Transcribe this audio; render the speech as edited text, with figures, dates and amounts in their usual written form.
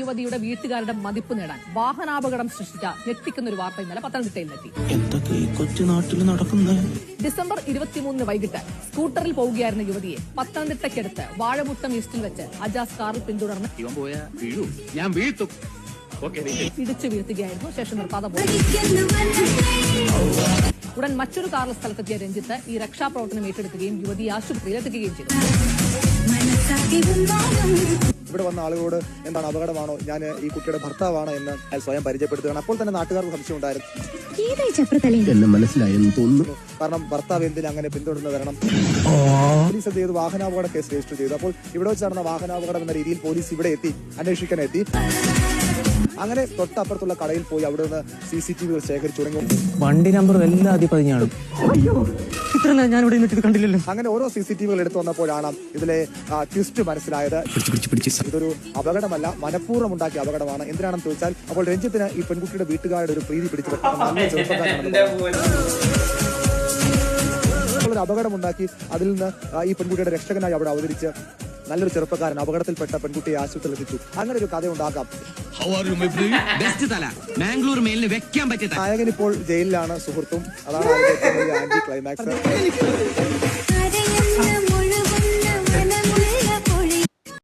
യുവതിയുടെ വീട്ടുകാരുടെ മതിപ്പ് നേടാൻ വാഹനാപകടം സൃഷ്ടിച്ച ഞെട്ടിക്കുന്ന ഒരു വാർത്ത ഇന്നലെ പത്തനംതിട്ടയിൽ എത്തി. ഡിസംബർ 23 വൈകിട്ട് സ്കൂട്ടറിൽ പോവുകയായിരുന്ന യുവതിയെ പത്തനംതിട്ടയ്ക്കടുത്ത് വാഴമുട്ടം ഈസ്റ്റിൽ വെച്ച് അജാസ് കാറിൽ പിന്തുടർന്ന് ഇടിച്ചു വീഴ്ത്തുകയായിരുന്നു. ശേഷം നിർത്താതെ പോയി. ഉടൻ മറ്റൊരു കാറിൽ സ്ഥലത്തെത്തിയ രഞ്ജിത്ത് ഈ രക്ഷാപ്രവർത്തനം ഏറ്റെടുക്കുകയും യുവതിയെ ആശുപത്രിയിൽ എത്തിക്കുകയും ചെയ്തു. ഇവിടെ വന്ന ആളുകളോട് എന്താണ് അപകടമാണോ, ഞാൻ ഈ കുട്ടിയുടെ ഭർത്താവാണ് എന്ന് സ്വയം പരിചയപ്പെടുത്തുകയാണ്. അപ്പോൾ തന്നെ നാട്ടുകാർക്ക് സംശയം ഉണ്ടായിരുന്നു. മനസ്സിലായെന്ന് തോന്നുന്നു. കാരണം ഭർത്താവ് എന്തിന് അങ്ങനെ പിന്തുടർന്ന് വരണം. പോലീസ് എന്ത് ചെയ്തു? വാഹനാപകട കേസ് രജിസ്റ്റർ ചെയ്തു. അപ്പോൾ ഇവിടെ വെച്ച് നടന്ന വാഹനാപകടം എന്ന രീതിയിൽ പോലീസ് ഇവിടെ എത്തി, അന്വേഷിക്കാൻ എത്തി. അങ്ങനെ തൊട്ടപ്പുറത്തുള്ള കടയിൽ പോയി അവിടെ നിന്ന് CCTV ശേഖരിച്ചു തുടങ്ങി. വണ്ടി നമ്പർ എല്ലാം അതിപതിഞ്ഞാണ്. ഇത്ര ഞാൻ ഇവിടെ നിന്നിട്ട് കണ്ടില്ലല്ലോ. അങ്ങനെ ഓരോ CCTV എടുത്തു വന്നപ്പോഴാണ് ഇതിലെ ട്വിസ്റ്റ് മനസ്സിലായത്. ഇതൊരു അപകടമല്ല, മനഃപൂർവ്വം ഉണ്ടാക്കിയ അപകടമാണ്. എന്തിനാണെന്ന് ചോദിച്ചാൽ, അപ്പോൾ രഞ്ജിത്തിന് ഈ പെൺകുട്ടിയുടെ വീട്ടുകാരുടെ ഒരു പ്രീതി പിടിച്ചു ഒരു അപകടമുണ്ടാക്കി. അതിൽ നിന്ന് ഈ പെൺകുട്ടിയുടെ രക്ഷകനായി അവിടെ അവതരിച്ച് നല്ലൊരു ചെറുപ്പക്കാരൻ അപകടത്തിൽപ്പെട്ട പെൺകുട്ടിയെ ആശുപത്രിയിൽ എത്തിച്ചു. അങ്ങനെ ഒരു കഥ ഉണ്ടാക്കാം. നായകൻ ഇപ്പോൾ ജയിലിലാണ്, സുഹൃത്തും. അതാണ് ആന്റി ക്ലൈമാക്സ്.